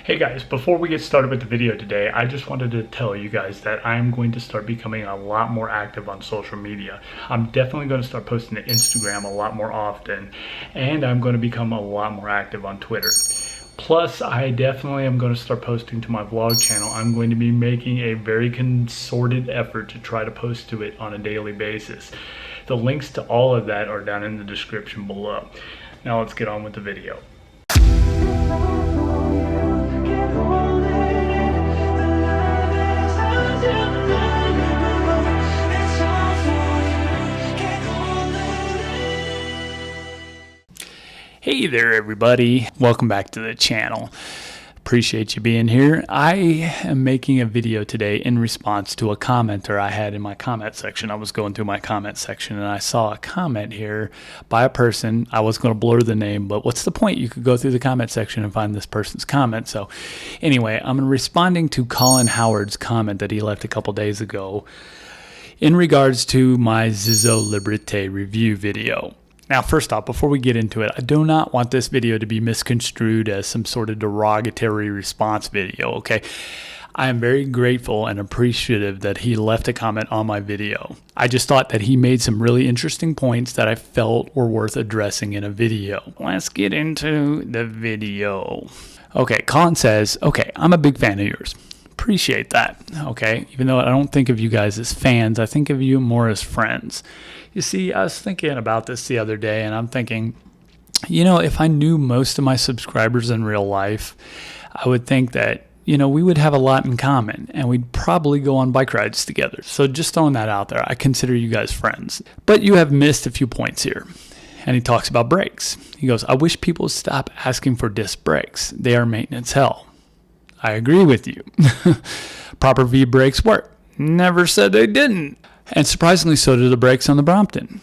Hey guys, before we get started with the video today, I just wanted to tell you guys that I'm going to start becoming a lot more active on social media. I'm definitely going to start posting to Instagram a lot more often, and I'm going to become a lot more active on Twitter. Plus, I definitely am going to start posting to my vlog channel. I'm going to be making a very concerted effort to try to post to it on a daily basis. The links to all of that are down in the description below. Now let's get on with the video. Hey there everybody, welcome back to the channel. Appreciate you being here. I am making a video today in response to a commenter I had in my comment section. I was going through my comment section and I saw a comment here by a person. I was going to blur the name, but what's the point? You could go through the comment section and find this person's comment. So anyway, I'm responding to Colin Howard's comment that he left a couple days ago in regards to my Zizzo Liberté review video. Now, first off, before we get into it, I do not want this video to be misconstrued as some sort of derogatory response video, okay? I am very grateful and appreciative that he left a comment on my video. I just thought that he made some really interesting points that I felt were worth addressing in a video. Let's get into the video. Okay, Colin says, okay, I'm a big fan of yours. Appreciate that, okay? Even though I don't think of you guys as fans, I think of you more as friends. You see, I was thinking about this the other day, and I'm thinking, you know, if I knew most of my subscribers in real life, I would think that, you know, we would have a lot in common, and we'd probably go on bike rides together. So just throwing that out there, I consider you guys friends. But you have missed a few points here. And he talks about brakes. He goes, I wish people would stop asking for disc brakes. They are maintenance hell. I agree with you. Proper V brakes work. Never said they didn't. And surprisingly, so do the brakes on the Brompton.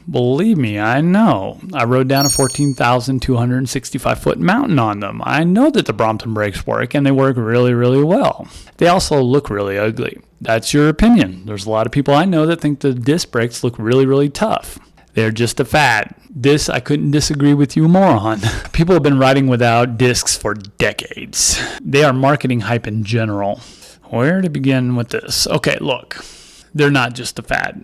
Believe me, I know. I rode down a 14,265-foot mountain on them. I know that the Brompton brakes work, and they work really, really well. They also look really ugly. That's your opinion. There's a lot of people I know that think the disc brakes look really, really tough. They're just a fad. This I couldn't disagree with you more on. People have been riding without discs for decades. They are marketing hype in general. Where to begin with this? Okay, look. They're not just a fad.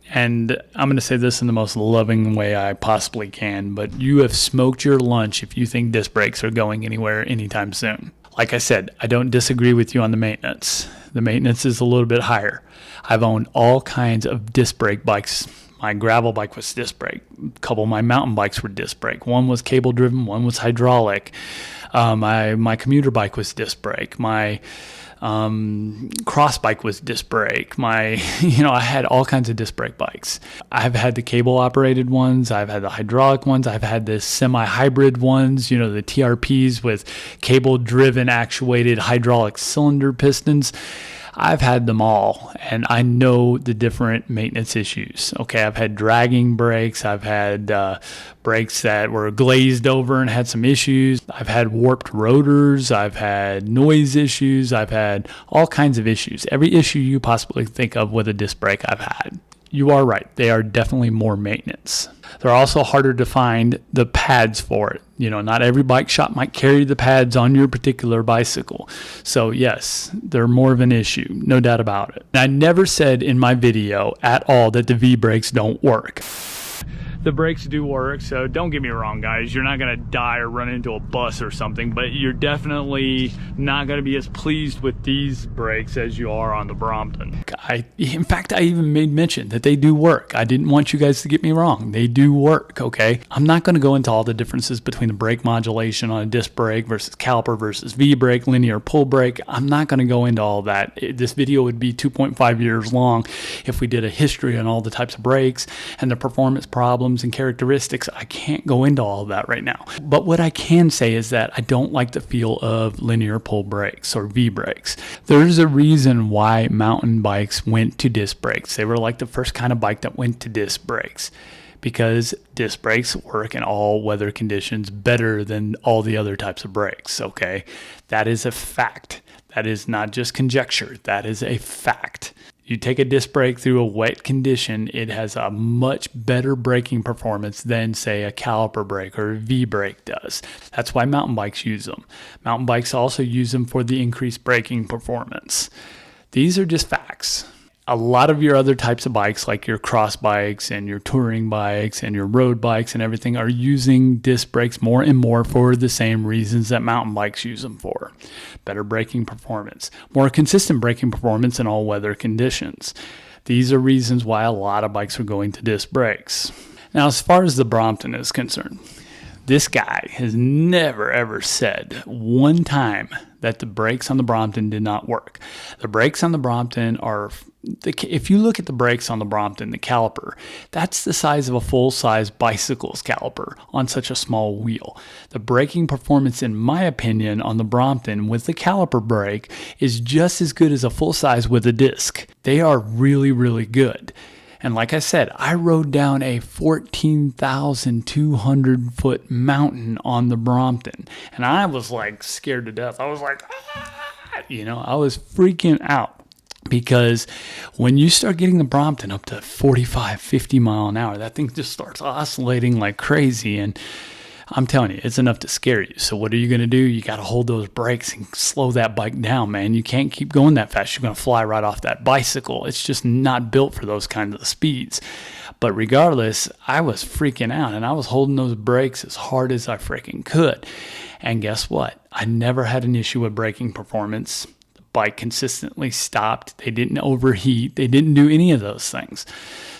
And I'm going to say this in the most loving way I possibly can, but you have smoked your lunch if you think disc brakes are going anywhere anytime soon. Like I said, I don't disagree with you on the maintenance. The maintenance is a little bit higher. I've owned all kinds of disc brake bikes. My gravel bike was disc brake. A couple of my mountain bikes were disc brake. One was cable driven, one was hydraulic. My commuter bike was disc brake. My cross bike was disc brake. I had all kinds of disc brake bikes. I've had the cable operated ones. I've had the hydraulic ones. I've had the semi-hybrid ones, the TRPs with cable driven actuated hydraulic cylinder pistons. I've had them all, and I know the different maintenance issues. Okay, I've had dragging brakes. I've had brakes that were glazed over and had some issues. I've had warped rotors. I've had noise issues. I've had all kinds of issues. Every issue you possibly think of with a disc brake, I've had. You are right. They are definitely more maintenance. They're also harder to find the pads for it. Not every bike shop might carry the pads on your particular bicycle. So yes, they're more of an issue, no doubt about it. And I never said in my video at all that the V brakes don't work. The brakes do work, so don't get me wrong, guys. You're not going to die or run into a bus or something, but you're definitely not going to be as pleased with these brakes as you are on the Brompton. In fact, I even made mention that they do work. I didn't want you guys to get me wrong. They do work, okay? I'm not going to go into all the differences between the brake modulation on a disc brake versus caliper versus V-brake, linear pull brake. I'm not going to go into all that. This video would be 2.5 years long if we did a history on all the types of brakes and the performance problems and characteristics. I can't go into all of that right now. But what I can say is that I don't like the feel of linear pull brakes or V brakes. There's a reason why mountain bikes went to disc brakes. They were like the first kind of bike that went to disc brakes, because disc brakes work in all weather conditions better than all the other types of brakes, okay? That is a fact. That is not just conjecture. That is a fact. You take a disc brake through a wet condition, it has a much better braking performance than, say, a caliper brake or a V-brake does. That's why mountain bikes use them. Mountain bikes also use them for the increased braking performance. These are just facts. A lot of your other types of bikes, like your cross bikes and your touring bikes and your road bikes and everything, are using disc brakes more and more for the same reasons that mountain bikes use them for. Better braking performance, more consistent braking performance in all weather conditions. These are reasons why a lot of bikes are going to disc brakes. Now, as far as the Brompton is concerned, this guy has never ever said one time that the brakes on the Brompton did not work. The brakes on the Brompton are, if you look at the brakes on the Brompton, the caliper, that's the size of a full-size bicycle's caliper on such a small wheel. The braking performance, in my opinion, on the Brompton with the caliper brake is just as good as a full-size with a disc. They are really, really good. And like I said, I rode down a 14,200 foot mountain on the Brompton, and I was like scared to death. I was like, I was freaking out, because when you start getting the Brompton up to 45, 50 mile an hour, that thing just starts oscillating like crazy. And I'm telling you, it's enough to scare you. So what are you going to do? You got to hold those brakes and slow that bike down, man. You can't keep going that fast. You're going to fly right off that bicycle. It's just not built for those kinds of speeds. But regardless, I was freaking out, and I was holding those brakes as hard as I freaking could. And guess what? I never had an issue with braking performance. The bike consistently stopped. They didn't overheat. They didn't do any of those things.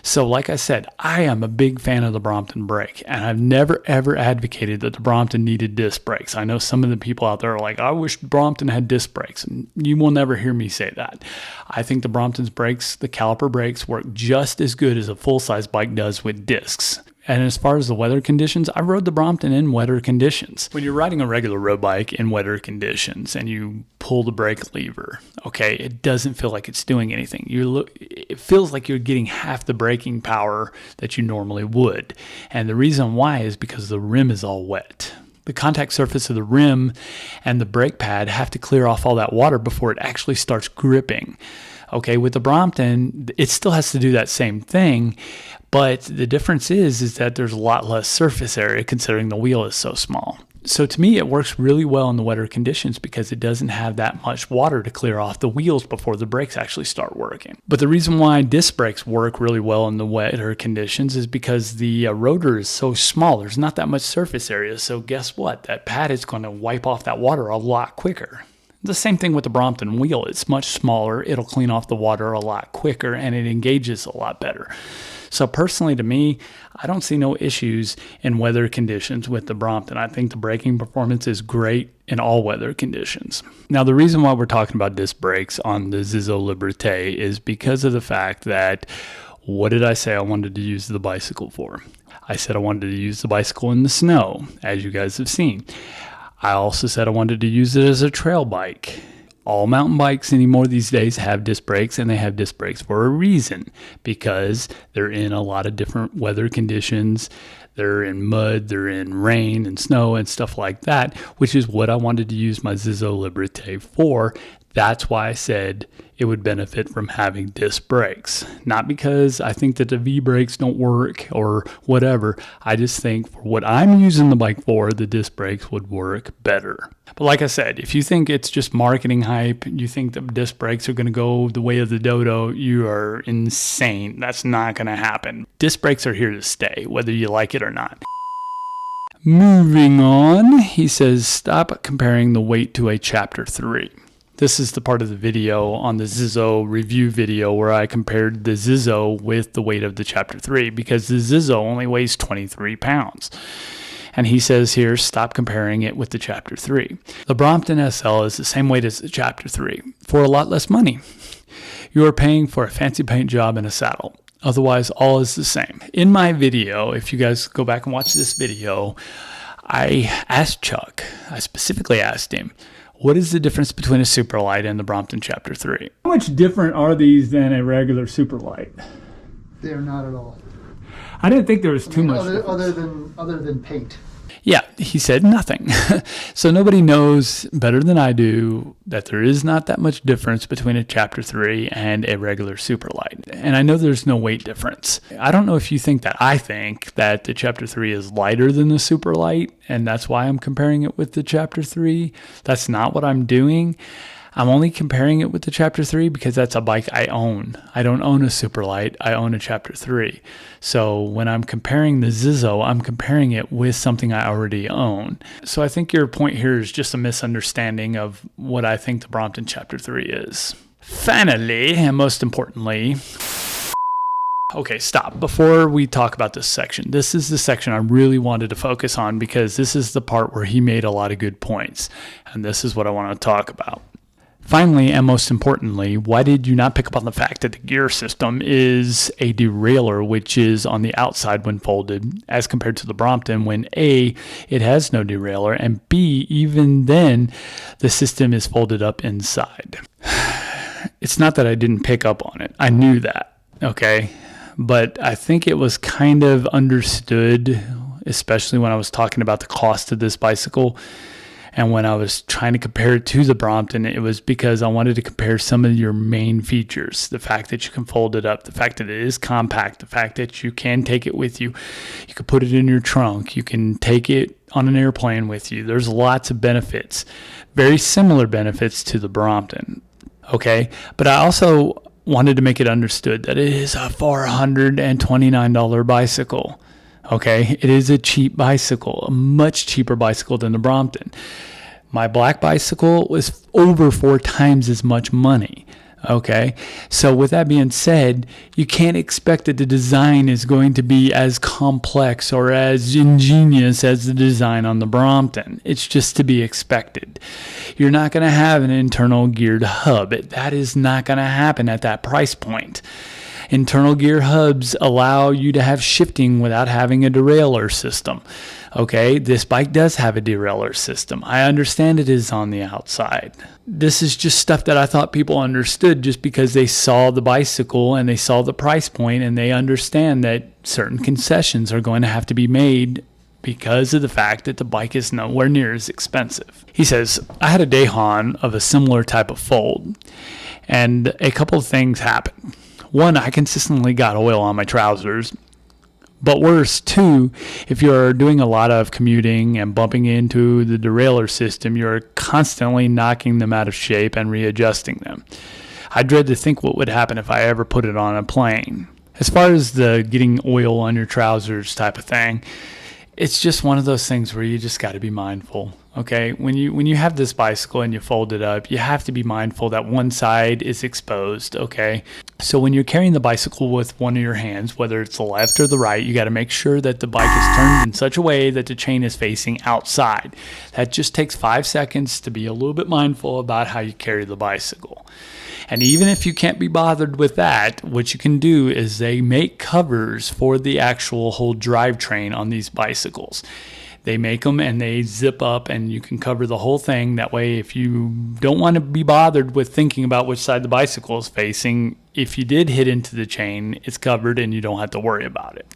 So like I said, I am a big fan of the Brompton brake, and I've never ever advocated that the Brompton needed disc brakes. I know some of the people out there are like, I wish Brompton had disc brakes, and you will never hear me say that. I think the Brompton's brakes, the caliper brakes, work just as good as a full-size bike does with discs. And as far as the weather conditions, I rode the Brompton in wetter conditions. When you're riding a regular road bike in wetter conditions and you pull the brake lever, okay, it doesn't feel like it's doing anything. It feels like you're getting half the braking power that you normally would. And the reason why is because the rim is all wet. The contact surface of the rim and the brake pad have to clear off all that water before it actually starts gripping. Okay, with the Brompton, it still has to do that same thing, but the difference is that there's a lot less surface area considering the wheel is so small. So to me, it works really well in the wetter conditions because it doesn't have that much water to clear off the wheels before the brakes actually start working. But the reason why disc brakes work really well in the wetter conditions is because the rotor is so small. There's not that much surface area. So guess what? That pad is going to wipe off that water a lot quicker. The same thing with the Brompton wheel. It's much smaller. It'll clean off the water a lot quicker, and it engages a lot better. So personally, to me, I don't see no issues in weather conditions with the Brompton. I think the braking performance is great in all weather conditions. Now, the reason why we're talking about disc brakes on the Zizzo Liberté is because of the fact that, what did I say I wanted to use the bicycle for? I said I wanted to use the bicycle in the snow, as you guys have seen. I also said I wanted to use it as a trail bike. All mountain bikes anymore these days have disc brakes, and they have disc brakes for a reason, because they're in a lot of different weather conditions. They're in mud, they're in rain and snow and stuff like that, which is what I wanted to use my Zizzo Liberté for. That's why I said it would benefit from having disc brakes. Not because I think that the V brakes don't work or whatever. I just think for what I'm using the bike for, the disc brakes would work better. But like I said, if you think it's just marketing hype, you think the disc brakes are going to go the way of the dodo, you are insane. That's not going to happen. Disc brakes are here to stay, whether you like it or not. Moving on, he says, stop comparing the weight to a chapter 3. This is the part of the video on the Zizzo review video where I compared the Zizzo with the weight of the chapter 3, because the Zizzo only weighs 23 pounds. And he says here, stop comparing it with the chapter 3. The Brompton SL is the same weight as the chapter 3 for a lot less money. You are paying for a fancy paint job and a saddle. Otherwise, all is the same. In my video, if you guys go back and watch this video, I asked Chuck, I specifically asked him, what is the difference between a Superlight and the Brompton Chapter 3? How much different are these than a regular Superlight? They're not at all. I didn't think there was too much other than paint. Yeah, he said nothing. So nobody knows better than I do that there is not that much difference between a chapter 3 and a regular superlight. And I know there's no weight difference. I don't know if you think that. I think that the chapter 3 is lighter than the superlight, and that's why I'm comparing it with the chapter 3. That's not what I'm doing. I'm only comparing it with the chapter 3 because that's a bike I own. I don't own a superlight. I own a chapter 3. So when I'm comparing the Zizzo, I'm comparing it with something I already own. So I think your point here is just a misunderstanding of what I think the Brompton chapter 3 is. Finally, and most importantly, okay, stop. Before we talk about this section, this is the section I really wanted to focus on because this is the part where he made a lot of good points. And this is what I want to talk about. Finally, and most importantly, why did you not pick up on the fact that the gear system is a derailleur, which is on the outside when folded, as compared to the Brompton, when A, it has no derailleur, and B, even then, the system is folded up inside. It's not that I didn't pick up on it. I knew that, okay? But I think it was kind of understood, especially when I was talking about the cost of this bicycle. And when I was trying to compare it to the Brompton, it was because I wanted to compare some of your main features. The fact that you can fold it up, the fact that it is compact, the fact that you can take it with you. You can put it in your trunk. You can take it on an airplane with you. There's lots of benefits, very similar benefits to the Brompton. Okay, but I also wanted to make it understood that it is a $429 bicycle. Okay, it is a cheap bicycle, a much cheaper bicycle than the Brompton. My black bicycle was over 4 times as much money. Okay, so with that being said, you can't expect that the design is going to be as complex or as ingenious as the design on the Brompton. It's just to be expected. You're not going to have an internal geared hub. That is not going to happen at that price point. Internal gear hubs allow you to have shifting without having a derailleur system. Okay, this bike does have a derailleur system. I understand it is on the outside. This is just stuff that I thought people understood just because they saw the bicycle and they saw the price point and they understand that certain concessions are going to have to be made because of the fact that the bike is nowhere near as expensive. He says, I had a Dahon of a similar type of fold, and a couple of things happened. One, I consistently got oil on my trousers. But worse, two, if you're doing a lot of commuting and bumping into the derailleur system, you're constantly knocking them out of shape and readjusting them. I dread to think what would happen if I ever put it on a plane. As far as the getting oil on your trousers type of thing, it's just one of those things where you just got to be mindful. Okay, when you have this bicycle and you fold it up, you have to be mindful that one side is exposed. Okay, so when you're carrying the bicycle with one of your hands, whether it's the left or the right, you got to make sure that the bike is turned in such a way that the chain is facing outside. That just takes 5 seconds to be a little bit mindful about how you carry the bicycle. And even if you can't be bothered with that, what you can do is they make covers for the actual whole drivetrain on these bicycles. They make them and they zip up and you can cover the whole thing. That way, if you don't want to be bothered with thinking about which side the bicycle is facing, if you did hit into the chain, it's covered and you don't have to worry about it.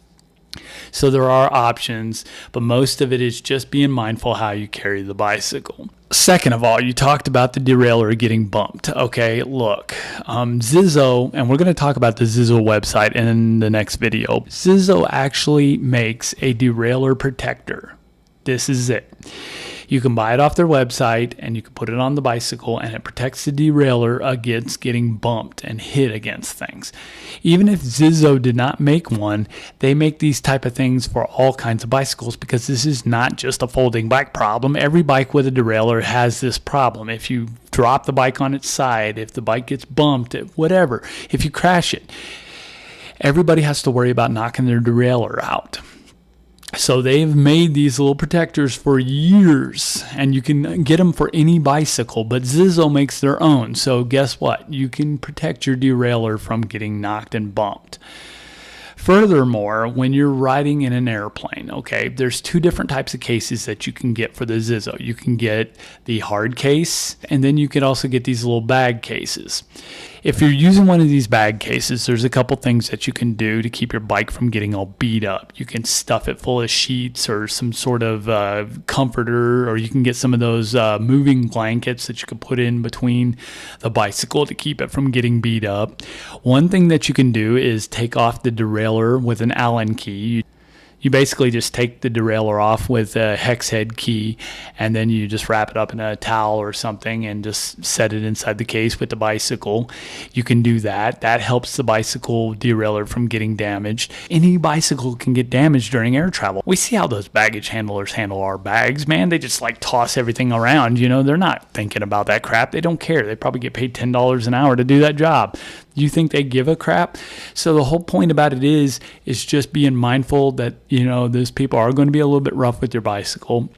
So there are options, but most of it is just being mindful how you carry the bicycle. Second of all, you talked about the derailleur getting bumped. Okay, look, Zizzo, and we're going to talk about the Zizzo website in the next video. Zizzo actually makes a derailleur protector. This is it. You can buy it off their website and you can put it on the bicycle and it protects the derailleur against getting bumped and hit against things. Even if Zizzo did not make one, they make these type of things for all kinds of bicycles because this is not just a folding bike problem. Every bike with a derailleur has this problem. If you drop the bike on its side, if the bike gets bumped, whatever, if you crash it, everybody has to worry about knocking their derailleur out. So they've made these little protectors for years, and you can get them for any bicycle, but Zizzo makes their own. So guess what? You can protect your derailleur from getting knocked and bumped. Furthermore, when you're riding in an airplane, okay, there's 2 different types of cases that you can get for the Zizzo. You can get the hard case, and then you can also get these little bag cases. If you're using one of these bag cases, there's a couple things that you can do to keep your bike from getting all beat up. You can stuff it full of sheets or some sort of comforter, or you can get some of those moving blankets that you can put in between the bicycle to keep it from getting beat up. One thing that you can do is take off the derailleur with an Allen key. You basically just take the derailleur off with a hex head key, and then you just wrap it up in a towel or something and just set it inside the case with the bicycle. You can do that. That helps the bicycle derailleur from getting damaged. Any bicycle can get damaged during air travel. We see how those baggage handlers handle our bags, man. They just like toss everything around. You know, they're not thinking about that crap. They don't care. They probably get paid $10 an hour to do that job. You think they give a crap? So the whole point about it is just being mindful that, you know, those people are going to be a little bit rough with your bicycle.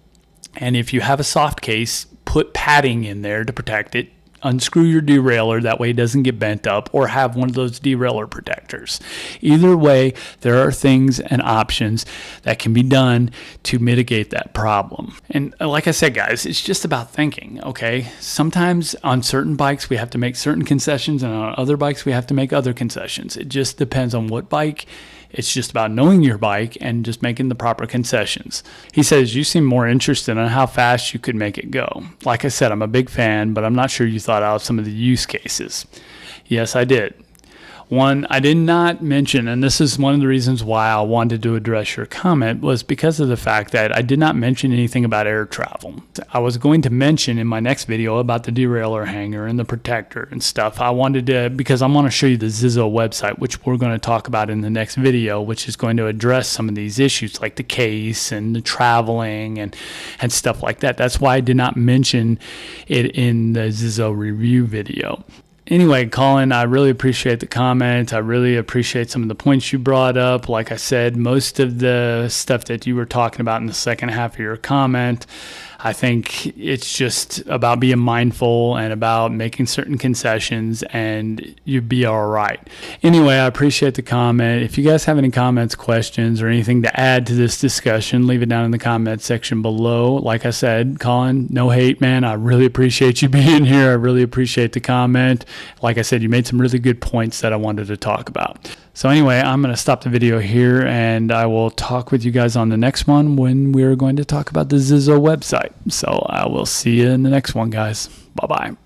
And if you have a soft case, put padding in there to protect it. Unscrew your derailleur, that way it doesn't get bent up, or have one of those derailleur protectors. Either way, there are things and options that can be done to mitigate that problem. And like I said, guys, it's just about thinking, okay? Sometimes on certain bikes we have to make certain concessions, and on other bikes we have to make other concessions. It just depends on what bike. It's just about knowing your bike and just making the proper concessions. He says, you seem more interested in how fast you could make it go. Like I said, I'm a big fan, but I'm not sure you thought out some of the use cases. Yes, I did. One, I did not mention, and this is one of the reasons why I wanted to address your comment, was because of the fact that I did not mention anything about air travel. I was going to mention in my next video about the derailleur hanger and the protector and stuff. I wanted to, because I want to show you the Zizzo website, which we're going to talk about in the next video, which is going to address some of these issues like the case and the traveling and stuff like that. That's why I did not mention it in the Zizzo review video. Anyway, Colin, I really appreciate the comment. I really appreciate some of the points you brought up. Like I said, most of the stuff that you were talking about in the second half of your comment, I think it's just about being mindful and about making certain concessions, and you'd be all right. Anyway, I appreciate the comment. If you guys have any comments, questions, or anything to add to this discussion, leave it down in the comment section below. Like I said, Colin, no hate, man. I really appreciate you being here. I really appreciate the comment. Like I said, you made some really good points that I wanted to talk about. So anyway, I'm going to stop the video here, and I will talk with you guys on the next one when we're going to talk about the Zizzo website. So I will see you in the next one, guys. Bye-bye.